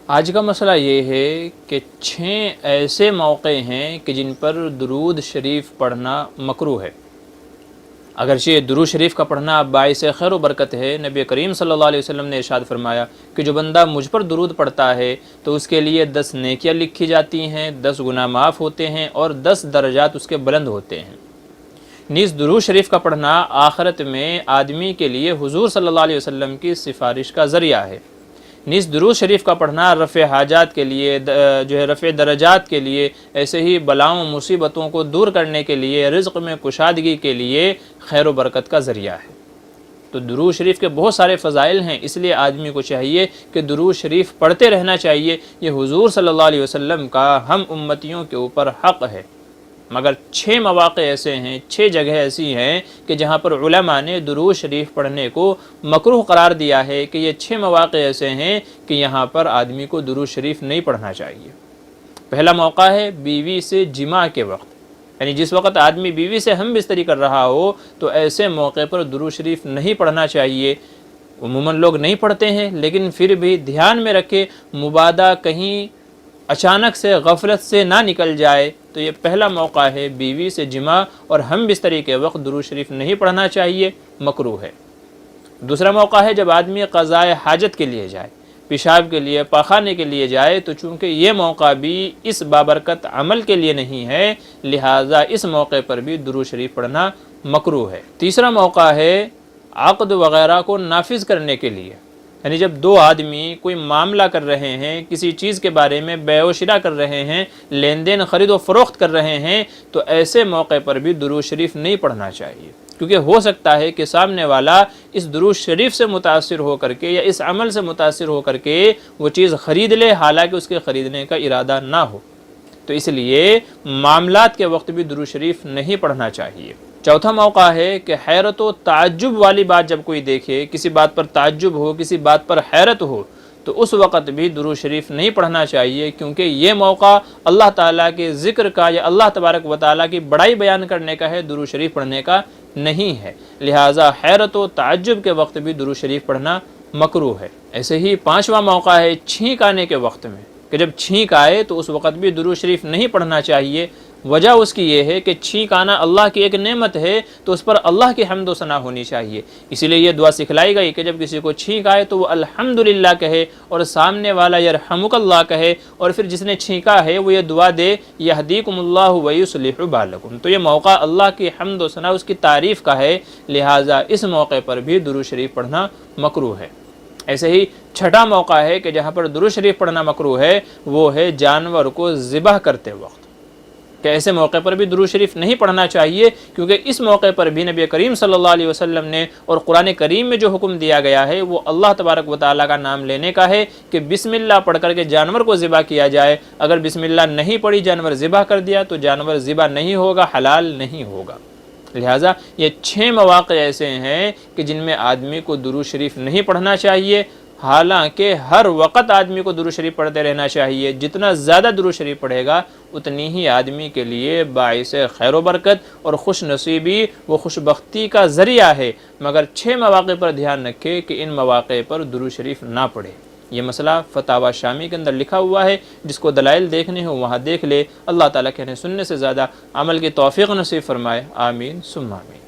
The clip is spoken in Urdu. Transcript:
آج کا مسئلہ یہ ہے کہ 6 ایسے موقع ہیں کہ جن پر درود شریف پڑھنا مکروہ ہے۔ اگرچہ درود شریف کا پڑھنا باعث خیر و برکت ہے، نبی کریم صلی اللہ علیہ وسلم نے ارشاد فرمایا کہ جو بندہ مجھ پر درود پڑھتا ہے تو اس کے لیے 10 نیکیاں لکھی جاتی ہیں، 10 گناہ معاف ہوتے ہیں اور 10 درجات اس کے بلند ہوتے ہیں۔ نیز درود شریف کا پڑھنا آخرت میں آدمی کے لیے حضور صلی اللہ علیہ وسلم کی سفارش کا ذریعہ ہے۔ نیز درود شریف کا پڑھنا رفع حاجات کے لیے رفع درجات کے لیے، ایسے ہی بلاؤں مصیبتوں کو دور کرنے کے لیے، رزق میں کشادگی کے لیے خیر و برکت کا ذریعہ ہے۔ تو درود شریف کے بہت سارے فضائل ہیں، اس لیے آدمی کو چاہیے کہ درود شریف پڑھتے رہنا چاہیے۔ یہ حضور صلی اللہ علیہ وسلم کا ہم امتیوں کے اوپر حق ہے۔ مگر 6 مواقع ایسے ہیں، 6 جگہ ایسی ہیں کہ جہاں پر علماء نے درود شریف پڑھنے کو مکروہ قرار دیا ہے کہ یہ 6 مواقع ایسے ہیں کہ یہاں پر آدمی کو درود شریف نہیں پڑھنا چاہیے۔ پہلا موقع ہے بیوی سے جماع کے وقت، یعنی جس وقت آدمی بیوی سے ہم بستری کر رہا ہو تو ایسے موقع پر درود شریف نہیں پڑھنا چاہیے۔ عموماً لوگ نہیں پڑھتے ہیں، لیکن پھر بھی دھیان میں رکھے مبادا کہیں اچانک سے غفلت سے نہ نکل جائے، تو یہ پہلا موقع ہے بیوی سے جماع اور ہم بستری کے وقت درود شریف نہیں پڑھنا چاہیے، مکروہ ہے۔ دوسرا موقع ہے جب آدمی قضاء حاجت کے لیے جائے، پیشاب کے لیے، پاخانے کے لیے جائے، تو چونکہ یہ موقع بھی اس بابرکت عمل کے لیے نہیں ہے، لہٰذا اس موقع پر بھی درود شریف پڑھنا مکروہ ہے۔ تیسرا موقع ہے عقد وغیرہ کو نافذ کرنے کے لیے، یعنی جب 2 آدمی کوئی معاملہ کر رہے ہیں، کسی چیز کے بارے میں بیع و شراء کر رہے ہیں، لین دین خرید و فروخت کر رہے ہیں، تو ایسے موقع پر بھی درود شریف نہیں پڑھنا چاہیے، کیونکہ ہو سکتا ہے کہ سامنے والا اس درود شریف سے متاثر ہو کر کے یا اس عمل سے متاثر ہو کر کے وہ چیز خرید لے، حالانکہ اس کے خریدنے کا ارادہ نہ ہو۔ تو اس لیے معاملات کے وقت بھی درود شریف نہیں پڑھنا چاہیے۔ چوتھا موقع ہے کہ حیرت و تعجب والی بات جب کوئی دیکھے، کسی بات پر تعجب ہو، کسی بات پر حیرت ہو، تو اس وقت بھی درود شریف نہیں پڑھنا چاہیے، کیونکہ یہ موقع اللہ تعالیٰ کے ذکر کا یا اللہ تبارک و تعالیٰ کی بڑائی بیان کرنے کا ہے، درود شریف پڑھنے کا نہیں ہے۔ لہٰذا حیرت و تعجب کے وقت بھی درود شریف پڑھنا مکروہ ہے۔ ایسے ہی 5واں موقع ہے چھینک آنے کے وقت میں، کہ جب چھینک آئے تو اس وقت بھی درود شریف نہیں پڑھنا چاہیے۔ وجہ اس کی یہ ہے کہ چھینک آنا اللہ کی ایک نعمت ہے، تو اس پر اللہ کی حمد و ثنا ہونی چاہیے۔ اسی لیے یہ دعا سکھلائی گئی کہ جب کسی کو چھینک آئے تو وہ الحمدللہ کہے اور سامنے والا یرحمک اللہ کہے، اور پھر جس نے چھینکا ہے وہ یہ دعا دے یہدیکم اللہ ویصلح بالکم۔ تو یہ موقع اللہ کی حمد و ثنا، اس کی تعریف کا ہے، لہٰذا اس موقع پر بھی درود شریف پڑھنا مکروہ ہے۔ ایسے ہی 6واں موقع ہے کہ جہاں پر درود شریف پڑھنا مکروہ ہے، وہ ہے جانور کو ذبح کرتے وقت، کہ ایسے موقع پر بھی درود شریف نہیں پڑھنا چاہیے، کیونکہ اس موقع پر بھی نبی کریم صلی اللہ علیہ وسلم نے اور قرآن کریم میں جو حکم دیا گیا ہے وہ اللہ تبارک و تعالیٰ کا نام لینے کا ہے کہ بسم اللہ پڑھ کر کے جانور کو ذبح کیا جائے۔ اگر بسم اللہ نہیں پڑھی، جانور ذبح کر دیا، تو جانور ذبح نہیں ہوگا، حلال نہیں ہوگا۔ لہٰذا یہ 6 مواقع ایسے ہیں کہ جن میں آدمی کو درود شریف نہیں پڑھنا چاہیے، حالانکہ ہر وقت آدمی کو درود شریف پڑھتے رہنا چاہیے۔ جتنا زیادہ درود شریف پڑھے گا اتنی ہی آدمی کے لیے باعث خیر و برکت اور خوش نصیبی و خوش بختی کا ذریعہ ہے۔ مگر 6 مواقع پر دھیان رکھے کہ ان مواقع پر درود شریف نہ پڑھے۔ یہ مسئلہ فتاوی شامی کے اندر لکھا ہوا ہے، جس کو دلائل دیکھنے ہو وہاں دیکھ لے۔ اللہ تعالیٰ کہنے سننے سے زیادہ عمل کی توفیق نصیب فرمائے، آمین ثم آمین۔